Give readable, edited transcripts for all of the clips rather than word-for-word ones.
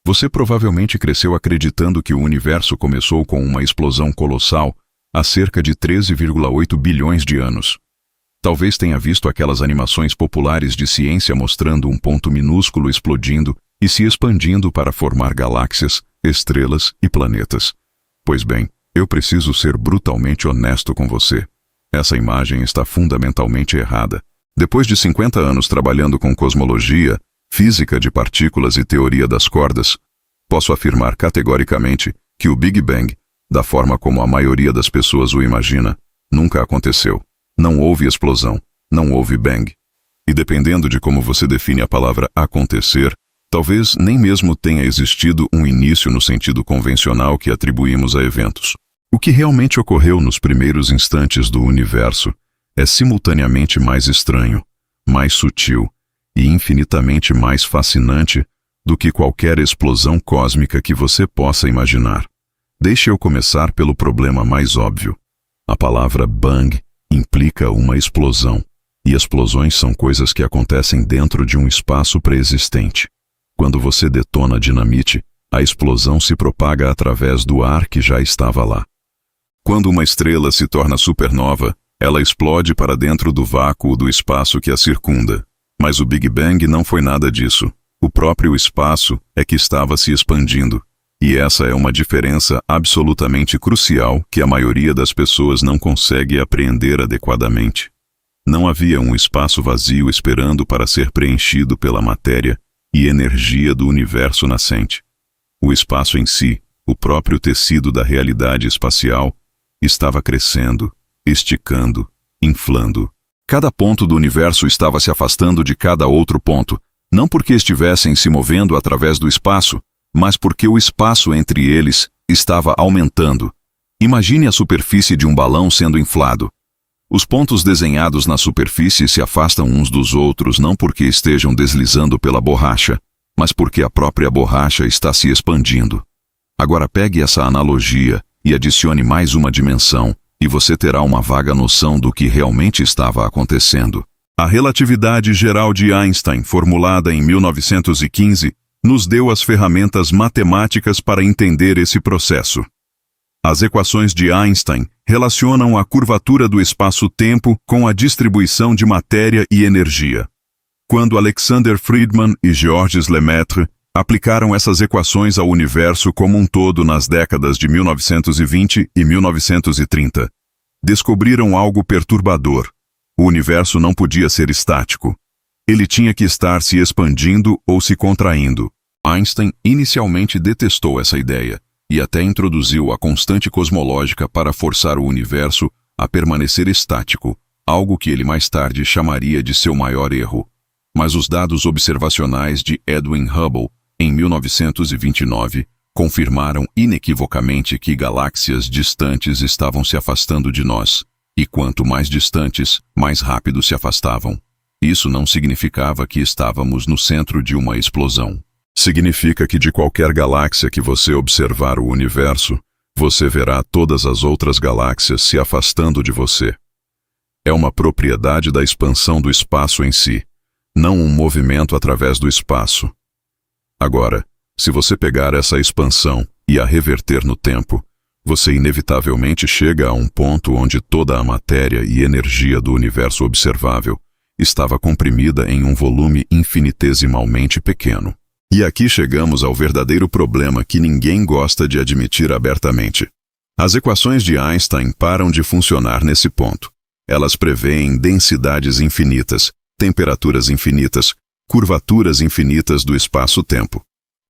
Você provavelmente cresceu acreditando que o universo começou com uma explosão colossal há cerca de 13,8 bilhões de anos. Talvez tenha visto aquelas animações populares de ciência mostrando um ponto minúsculo explodindo e se expandindo para formar galáxias, estrelas e planetas. Pois bem, eu preciso ser brutalmente honesto com você. Essa imagem está fundamentalmente errada. Depois de 50 anos trabalhando com cosmologia, física de partículas e teoria das cordas, posso afirmar categoricamente que o Big Bang, da forma como a maioria das pessoas o imagina, nunca aconteceu. Não houve explosão, não houve bang. E dependendo de como você define a palavra acontecer, talvez nem mesmo tenha existido um início no sentido convencional que atribuímos a eventos. O que realmente ocorreu nos primeiros instantes do universo é simultaneamente mais estranho, mais sutil e infinitamente mais fascinante do que qualquer explosão cósmica que você possa imaginar. Deixe eu começar pelo problema mais óbvio. A palavra bang implica uma explosão, e explosões são coisas que acontecem dentro de um espaço pré-existente. Quando você detona dinamite, a explosão se propaga através do ar que já estava lá. Quando uma estrela se torna supernova, ela explode para dentro do vácuo do espaço que a circunda. Mas o Big Bang não foi nada disso. O próprio espaço é que estava se expandindo. E essa é uma diferença absolutamente crucial que a maioria das pessoas não consegue apreender adequadamente. Não havia um espaço vazio esperando para ser preenchido pela matéria e energia do universo nascente. O espaço em si, o próprio tecido da realidade espacial, estava crescendo, esticando, inflando. Cada ponto do universo estava se afastando de cada outro ponto, não porque estivessem se movendo através do espaço, mas porque o espaço entre eles estava aumentando. Imagine a superfície de um balão sendo inflado. Os pontos desenhados na superfície se afastam uns dos outros não porque estejam deslizando pela borracha, mas porque a própria borracha está se expandindo. Agora pegue essa analogia e adicione mais uma dimensão, e você terá uma vaga noção do que realmente estava acontecendo. A relatividade geral de Einstein, formulada em 1915, nos deu as ferramentas matemáticas para entender esse processo. As equações de Einstein relacionam a curvatura do espaço-tempo com a distribuição de matéria e energia. Quando Alexander Friedman e Georges Lemaitre aplicaram essas equações ao universo como um todo nas décadas de 1920 e 1930, descobriram algo perturbador. O universo não podia ser estático. Ele tinha que estar se expandindo ou se contraindo. Einstein inicialmente detestou essa ideia e até introduziu a constante cosmológica para forçar o universo a permanecer estático, algo que ele mais tarde chamaria de seu maior erro. Mas os dados observacionais de Edwin Hubble, em 1929, confirmaram inequivocamente que galáxias distantes estavam se afastando de nós, e quanto mais distantes, mais rápido se afastavam. Isso não significava que estávamos no centro de uma explosão. Significa que de qualquer galáxia que você observar o universo, você verá todas as outras galáxias se afastando de você. É uma propriedade da expansão do espaço em si, não um movimento através do espaço. Agora, se você pegar essa expansão e a reverter no tempo, você inevitavelmente chega a um ponto onde toda a matéria e energia do universo observável estava comprimida em um volume infinitesimalmente pequeno. E aqui chegamos ao verdadeiro problema que ninguém gosta de admitir abertamente. As equações de Einstein param de funcionar nesse ponto. Elas preveem densidades infinitas, temperaturas infinitas, curvaturas infinitas do espaço-tempo.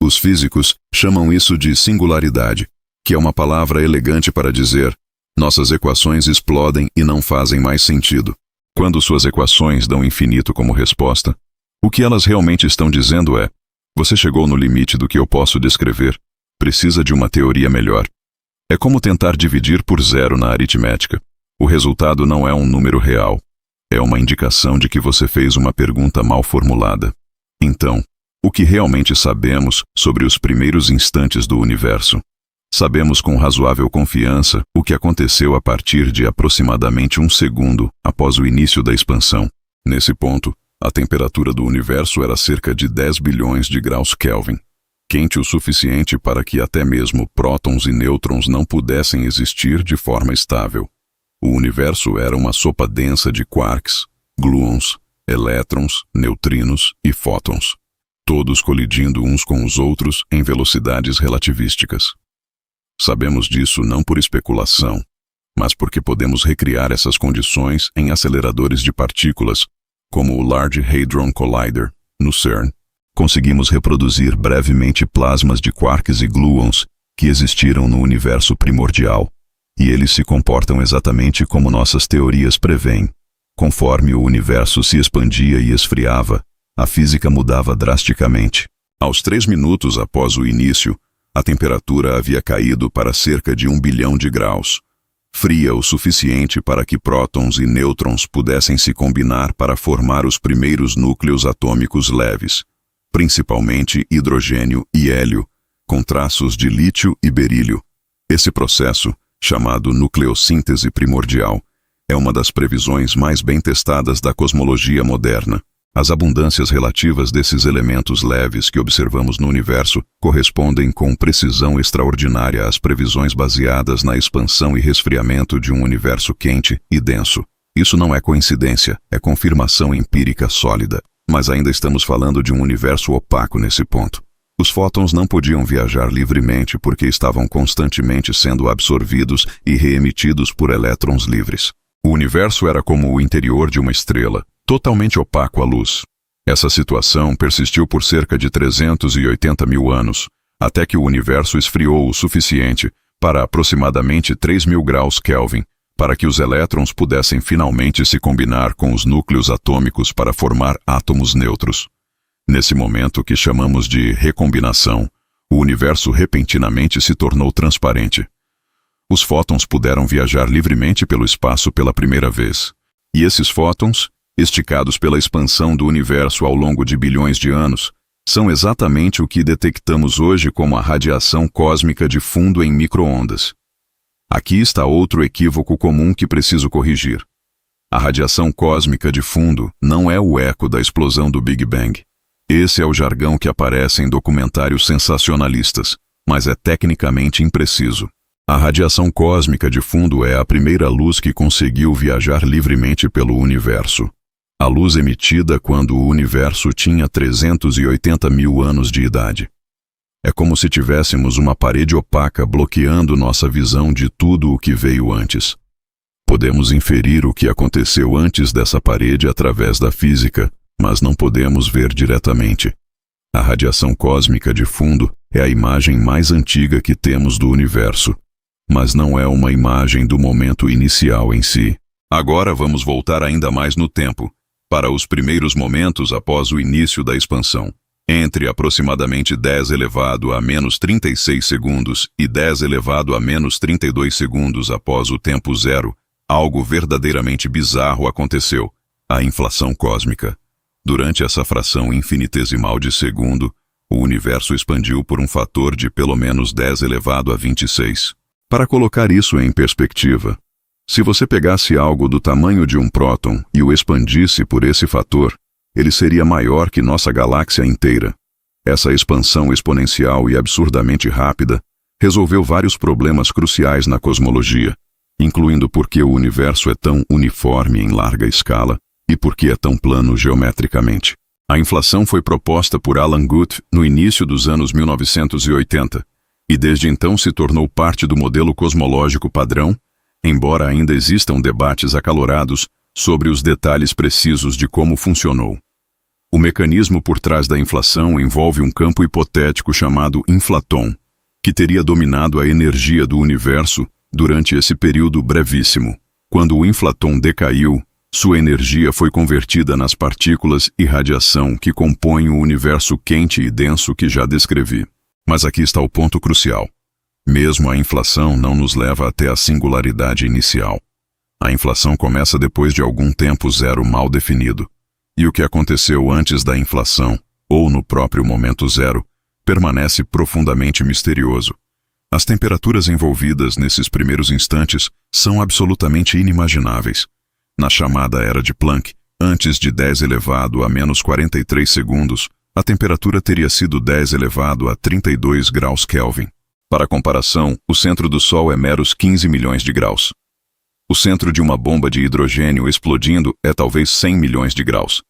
Os físicos chamam isso de singularidade, que é uma palavra elegante para dizer: nossas equações explodem e não fazem mais sentido. Quando suas equações dão infinito como resposta, o que elas realmente estão dizendo é: você chegou no limite do que eu posso descrever. Precisa de uma teoria melhor. É como tentar dividir por zero na aritmética. O resultado não é um número real. É uma indicação de que você fez uma pergunta mal formulada. Então, o que realmente sabemos sobre os primeiros instantes do universo? Sabemos com razoável confiança o que aconteceu a partir de aproximadamente 1 segundo após o início da expansão. Nesse ponto, a temperatura do universo era cerca de 10 bilhões de graus Kelvin. quente o suficiente para que até mesmo prótons e nêutrons não pudessem existir de forma estável. O universo era uma sopa densa de quarks, gluons, elétrons, neutrinos e fótons, todos colidindo uns com os outros em velocidades relativísticas. Sabemos disso não por especulação, mas porque podemos recriar essas condições em aceleradores de partículas, como o Large Hadron Collider, no CERN. Conseguimos reproduzir brevemente plasmas de quarks e gluons que existiram no universo primordial, e eles se comportam exatamente como nossas teorias prevêem. Conforme o universo se expandia e esfriava, a física mudava drasticamente. Aos 3 minutos após o início, a temperatura havia caído para cerca de 1 bilhão de graus, fria o suficiente para que prótons e nêutrons pudessem se combinar para formar os primeiros núcleos atômicos leves, principalmente hidrogênio e hélio, com traços de lítio e berílio. Esse processo, chamado nucleossíntese primordial, é uma das previsões mais bem testadas da cosmologia moderna. As abundâncias relativas desses elementos leves que observamos no universo correspondem com precisão extraordinária às previsões baseadas na expansão e resfriamento de um universo quente e denso. Isso não é coincidência, é confirmação empírica sólida. Mas ainda estamos falando de um universo opaco nesse ponto. Os fótons não podiam viajar livremente porque estavam constantemente sendo absorvidos e reemitidos por elétrons livres. O universo era como o interior de uma estrela, totalmente opaco à luz. Essa situação persistiu por cerca de 380 mil anos, até que o universo esfriou o suficiente para aproximadamente 3.000 graus Kelvin, para que os elétrons pudessem finalmente se combinar com os núcleos atômicos para formar átomos neutros. Nesse momento que chamamos de recombinação, o universo repentinamente se tornou transparente. Os fótons puderam viajar livremente pelo espaço pela primeira vez. E esses fótons, esticados pela expansão do universo ao longo de bilhões de anos, são exatamente o que detectamos hoje como a radiação cósmica de fundo em micro-ondas. Aqui está outro equívoco comum que preciso corrigir. A radiação cósmica de fundo não é o eco da explosão do Big Bang. Esse é o jargão que aparece em documentários sensacionalistas, mas é tecnicamente impreciso. A radiação cósmica de fundo é a primeira luz que conseguiu viajar livremente pelo universo. A luz emitida quando o universo tinha 380 mil anos de idade. É como se tivéssemos uma parede opaca bloqueando nossa visão de tudo o que veio antes. Podemos inferir o que aconteceu antes dessa parede através da física, mas não podemos ver diretamente. A radiação cósmica de fundo é a imagem mais antiga que temos do universo, mas não é uma imagem do momento inicial em si. Agora vamos voltar ainda mais no tempo, para os primeiros momentos após o início da expansão. Entre aproximadamente 10 elevado a menos 36 segundos e 10 elevado a menos 32 segundos após o tempo zero, algo verdadeiramente bizarro aconteceu, a inflação cósmica. Durante essa fração infinitesimal de segundo, o universo expandiu por um fator de pelo menos 10 elevado a 26. Para colocar isso em perspectiva, se você pegasse algo do tamanho de um próton e o expandisse por esse fator, ele seria maior que nossa galáxia inteira. Essa expansão exponencial e absurdamente rápida resolveu vários problemas cruciais na cosmologia, incluindo por que o universo é tão uniforme em larga escala e por que é tão plano geometricamente. A inflação foi proposta por Alan Guth no início dos anos 1980, e desde então se tornou parte do modelo cosmológico padrão, embora ainda existam debates acalorados sobre os detalhes precisos de como funcionou. O mecanismo por trás da inflação envolve um campo hipotético chamado inflaton, que teria dominado a energia do universo durante esse período brevíssimo. Quando o inflaton decaiu, sua energia foi convertida nas partículas e radiação que compõem o universo quente e denso que já descrevi. Mas aqui está o ponto crucial. Mesmo a inflação não nos leva até a singularidade inicial. A inflação começa depois de algum tempo zero mal definido. E o que aconteceu antes da inflação, ou no próprio momento zero, permanece profundamente misterioso. As temperaturas envolvidas nesses primeiros instantes são absolutamente inimagináveis. Na chamada Era de Planck, antes de 10 elevado a menos 43 segundos, a temperatura teria sido 10 elevado a 32 graus Kelvin. Para comparação, o centro do Sol é meros 15 milhões de graus. O centro de uma bomba de hidrogênio explodindo é talvez 100 milhões de graus.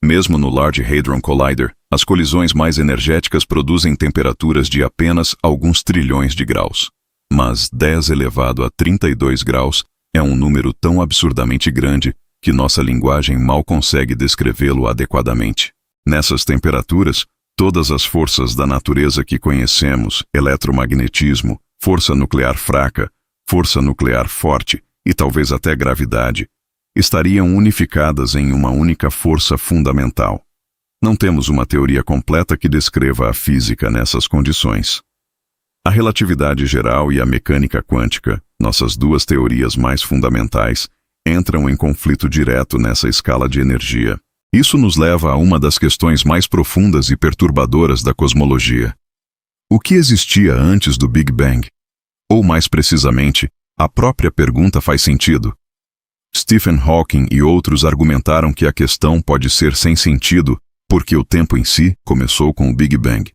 Mesmo no Large Hadron Collider, as colisões mais energéticas produzem temperaturas de apenas alguns trilhões de graus. Mas 10 elevado a 32 graus é um número tão absurdamente grande que nossa linguagem mal consegue descrevê-lo adequadamente. Nessas temperaturas, todas as forças da natureza que conhecemos, eletromagnetismo, força nuclear fraca, força nuclear forte e talvez até gravidade, estariam unificadas em uma única força fundamental. Não temos uma teoria completa que descreva a física nessas condições. A relatividade geral e a mecânica quântica, nossas duas teorias mais fundamentais, entram em conflito direto nessa escala de energia. Isso nos leva a uma das questões mais profundas e perturbadoras da cosmologia. O que existia antes do Big Bang? Ou, mais precisamente, a própria pergunta faz sentido. Stephen Hawking e outros argumentaram que a questão pode ser sem sentido porque o tempo em si começou com o Big Bang.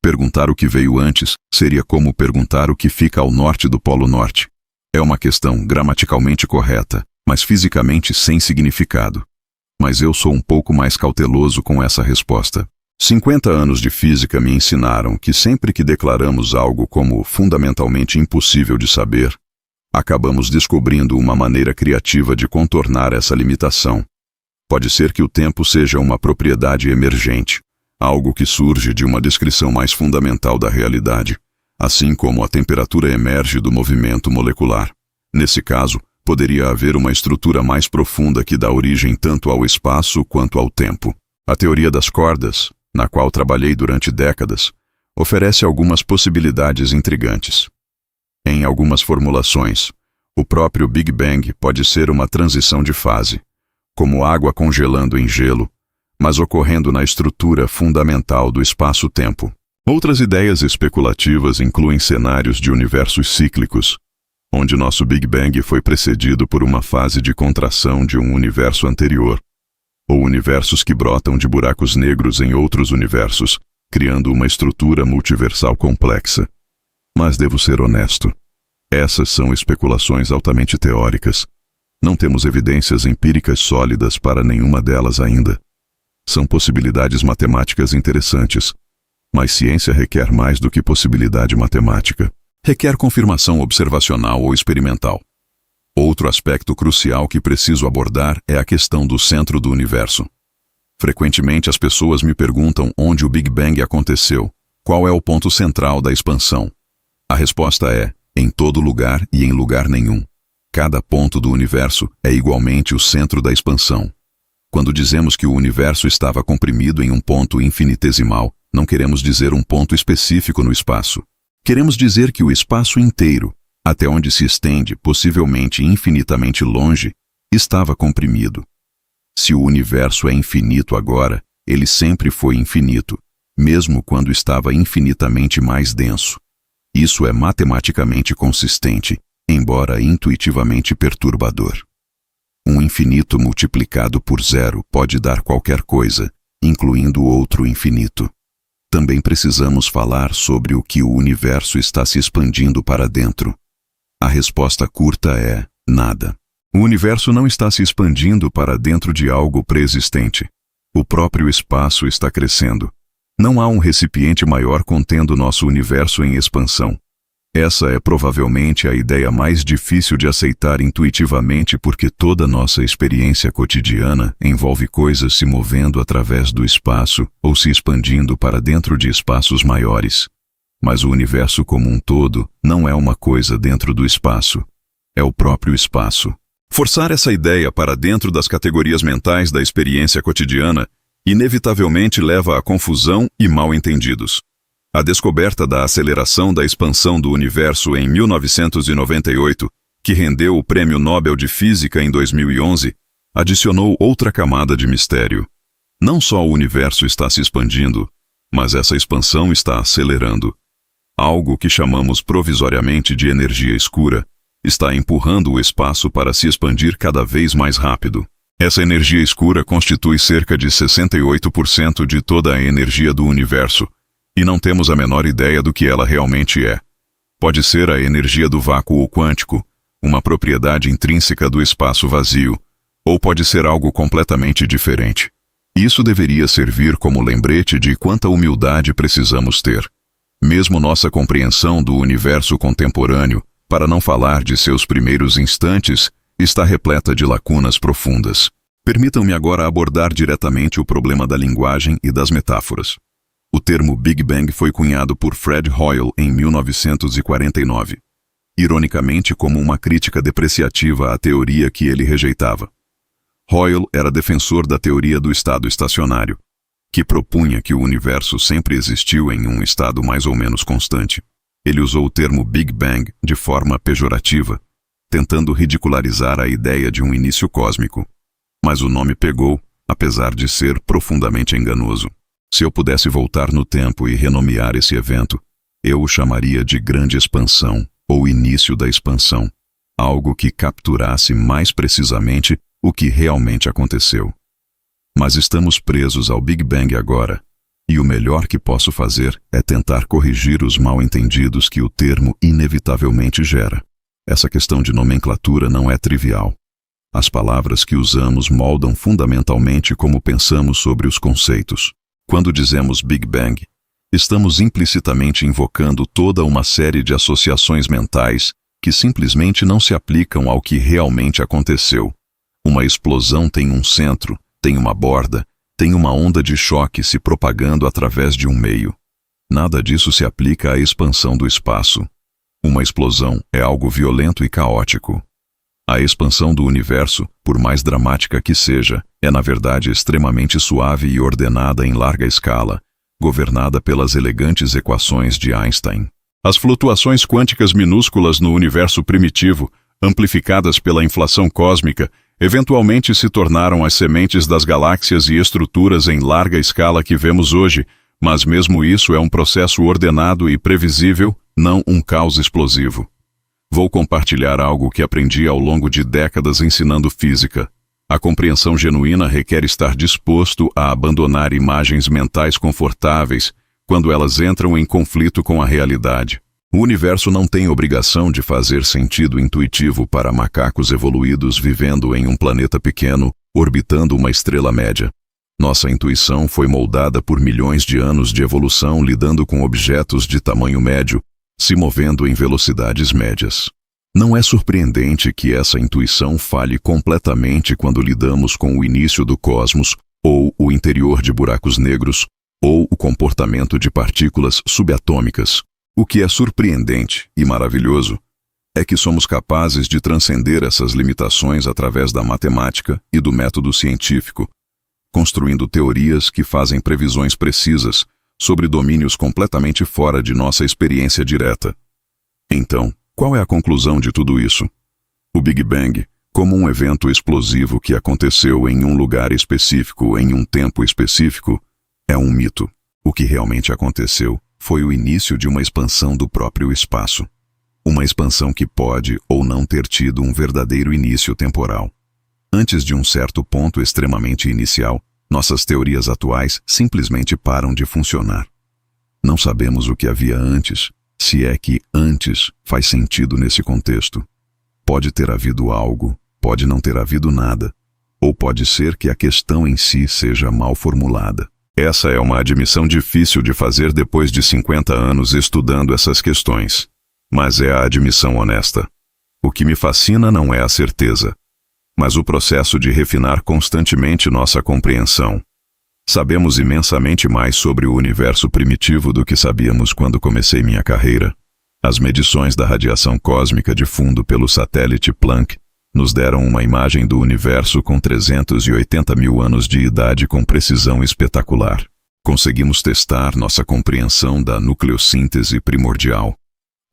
Perguntar o que veio antes seria como perguntar o que fica ao norte do Polo Norte. É uma questão gramaticalmente correta, mas fisicamente sem significado. Mas eu sou um pouco mais cauteloso com essa resposta. 50 anos de física me ensinaram que sempre que declaramos algo como fundamentalmente impossível de saber, acabamos descobrindo uma maneira criativa de contornar essa limitação. Pode ser que o tempo seja uma propriedade emergente, algo que surge de uma descrição mais fundamental da realidade, assim como a temperatura emerge do movimento molecular. Nesse caso, poderia haver uma estrutura mais profunda que dá origem tanto ao espaço quanto ao tempo. A teoria das cordas, na qual trabalhei durante décadas, oferece algumas possibilidades intrigantes. Em algumas formulações, o próprio Big Bang pode ser uma transição de fase, como água congelando em gelo, mas ocorrendo na estrutura fundamental do espaço-tempo. Outras ideias especulativas incluem cenários de universos cíclicos, onde nosso Big Bang foi precedido por uma fase de contração de um universo anterior, ou universos que brotam de buracos negros em outros universos, criando uma estrutura multiversal complexa. Mas devo ser honesto. Essas são especulações altamente teóricas. Não temos evidências empíricas sólidas para nenhuma delas ainda. São possibilidades matemáticas interessantes, mas ciência requer mais do que possibilidade matemática. Requer confirmação observacional ou experimental. Outro aspecto crucial que preciso abordar é a questão do centro do universo. Frequentemente as pessoas me perguntam onde o Big Bang aconteceu, qual é o ponto central da expansão. A resposta é, em todo lugar e em lugar nenhum. Cada ponto do universo é igualmente o centro da expansão. Quando dizemos que o universo estava comprimido em um ponto infinitesimal, não queremos dizer um ponto específico no espaço. Queremos dizer que o espaço inteiro, até onde se estende, possivelmente infinitamente longe, estava comprimido. Se o universo é infinito agora, ele sempre foi infinito, mesmo quando estava infinitamente mais denso. Isso é matematicamente consistente, embora intuitivamente perturbador. Um infinito multiplicado por zero pode dar qualquer coisa, incluindo outro infinito. Também precisamos falar sobre o que o universo está se expandindo para dentro. A resposta curta é nada. O universo não está se expandindo para dentro de algo pré-existente. O próprio espaço está crescendo. Não há um recipiente maior contendo nosso universo em expansão. Essa é provavelmente a ideia mais difícil de aceitar intuitivamente porque toda nossa experiência cotidiana envolve coisas se movendo através do espaço ou se expandindo para dentro de espaços maiores. Mas o universo como um todo não é uma coisa dentro do espaço. É o próprio espaço. Forçar essa ideia para dentro das categorias mentais da experiência cotidiana inevitavelmente leva a confusão e mal-entendidos. A descoberta da aceleração da expansão do universo em 1998, que rendeu o Prêmio Nobel de Física em 2011, adicionou outra camada de mistério. Não só o universo está se expandindo, mas essa expansão está acelerando. Algo que chamamos provisoriamente de energia escura está empurrando o espaço para se expandir cada vez mais rápido. Essa energia escura constitui cerca de 68% de toda a energia do universo, e não temos a menor ideia do que ela realmente é. Pode ser a energia do vácuo quântico, uma propriedade intrínseca do espaço vazio, ou pode ser algo completamente diferente. Isso deveria servir como lembrete de quanta humildade precisamos ter. Mesmo nossa compreensão do universo contemporâneo, para não falar de seus primeiros instantes, está repleta de lacunas profundas. Permitam-me agora abordar diretamente o problema da linguagem e das metáforas. O termo Big Bang foi cunhado por Fred Hoyle em 1949, ironicamente como uma crítica depreciativa à teoria que ele rejeitava. Hoyle era defensor da teoria do estado estacionário, que propunha que o universo sempre existiu em um estado mais ou menos constante. Ele usou o termo Big Bang de forma pejorativa, tentando ridicularizar a ideia de um início cósmico. Mas o nome pegou, apesar de ser profundamente enganoso. Se eu pudesse voltar no tempo e renomear esse evento, eu o chamaria de Grande Expansão, ou Início da Expansão, algo que capturasse mais precisamente o que realmente aconteceu. Mas estamos presos ao Big Bang agora, e o melhor que posso fazer é tentar corrigir os mal-entendidos que o termo inevitavelmente gera. Essa questão de nomenclatura não é trivial. As palavras que usamos moldam fundamentalmente como pensamos sobre os conceitos. Quando dizemos Big Bang, estamos implicitamente invocando toda uma série de associações mentais que simplesmente não se aplicam ao que realmente aconteceu. Uma explosão tem um centro, tem uma borda, tem uma onda de choque se propagando através de um meio. Nada disso se aplica à expansão do espaço. Uma explosão é algo violento e caótico. A expansão do universo, por mais dramática que seja, é na verdade extremamente suave e ordenada em larga escala, governada pelas elegantes equações de Einstein. As flutuações quânticas minúsculas no universo primitivo, amplificadas pela inflação cósmica, eventualmente se tornaram as sementes das galáxias e estruturas em larga escala que vemos hoje, mas mesmo isso é um processo ordenado e previsível, não um caos explosivo. Vou compartilhar algo que aprendi ao longo de décadas ensinando física. A compreensão genuína requer estar disposto a abandonar imagens mentais confortáveis quando elas entram em conflito com a realidade. O universo não tem obrigação de fazer sentido intuitivo para macacos evoluídos vivendo em um planeta pequeno, orbitando uma estrela média. Nossa intuição foi moldada por milhões de anos de evolução lidando com objetos de tamanho médio, se movendo em velocidades médias. Não é surpreendente que essa intuição falhe completamente quando lidamos com o início do cosmos, ou o interior de buracos negros, ou o comportamento de partículas subatômicas. O que é surpreendente e maravilhoso é que somos capazes de transcender essas limitações através da matemática e do método científico, construindo teorias que fazem previsões precisas sobre domínios completamente fora de nossa experiência direta. Então, qual é a conclusão de tudo isso? O Big Bang, como um evento explosivo que aconteceu em um lugar específico em um tempo específico, é um mito. O que realmente aconteceu foi o início de uma expansão do próprio espaço. Uma expansão que pode ou não ter tido um verdadeiro início temporal. Antes de um certo ponto extremamente inicial, nossas teorias atuais simplesmente param de funcionar. Não sabemos o que havia antes, se é que antes faz sentido nesse contexto. Pode ter havido algo, pode não ter havido nada, ou pode ser que a questão em si seja mal formulada. Essa é uma admissão difícil de fazer depois de 50 anos estudando essas questões. Mas é a admissão honesta. O que me fascina não é a certeza, mas o processo de refinar constantemente nossa compreensão. Sabemos imensamente mais sobre o universo primitivo do que sabíamos quando comecei minha carreira. As medições da radiação cósmica de fundo pelo satélite Planck nos deram uma imagem do universo com 380 mil anos de idade com precisão espetacular. Conseguimos testar nossa compreensão da nucleossíntese primordial,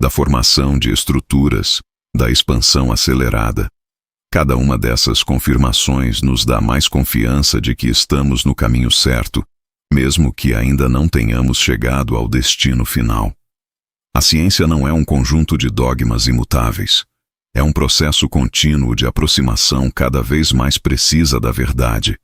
da formação de estruturas, da expansão acelerada. Cada uma dessas confirmações nos dá mais confiança de que estamos no caminho certo, mesmo que ainda não tenhamos chegado ao destino final. A ciência não é um conjunto de dogmas imutáveis. É um processo contínuo de aproximação cada vez mais precisa da verdade.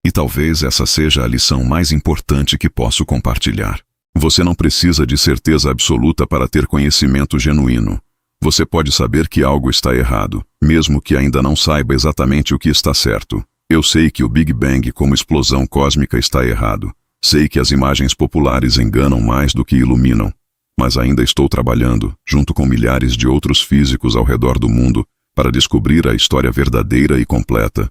E talvez essa seja a lição mais importante que posso compartilhar. Você não precisa de certeza absoluta para ter conhecimento genuíno. Você pode saber que algo está errado, mesmo que ainda não saiba exatamente o que está certo. Eu sei que o Big Bang como explosão cósmica está errado. Sei que as imagens populares enganam mais do que iluminam. Mas ainda estou trabalhando, junto com milhares de outros físicos ao redor do mundo, para descobrir a história verdadeira e completa.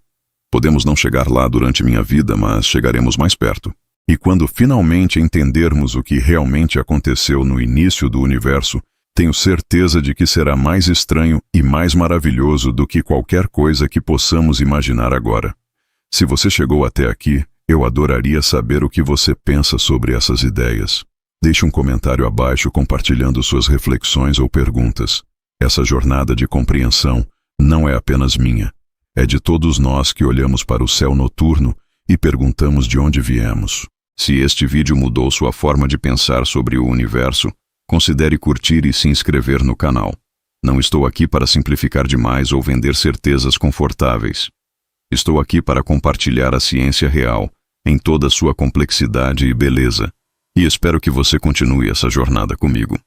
Podemos não chegar lá durante minha vida, mas chegaremos mais perto. E quando finalmente entendermos o que realmente aconteceu no início do universo, tenho certeza de que será mais estranho e mais maravilhoso do que qualquer coisa que possamos imaginar agora. Se você chegou até aqui, eu adoraria saber o que você pensa sobre essas ideias. Deixe um comentário abaixo compartilhando suas reflexões ou perguntas. Essa jornada de compreensão não é apenas minha. É de todos nós que olhamos para o céu noturno e perguntamos de onde viemos. Se este vídeo mudou sua forma de pensar sobre o universo, considere curtir e se inscrever no canal. Não estou aqui para simplificar demais ou vender certezas confortáveis. Estou aqui para compartilhar a ciência real, em toda a sua complexidade e beleza. E espero que você continue essa jornada comigo.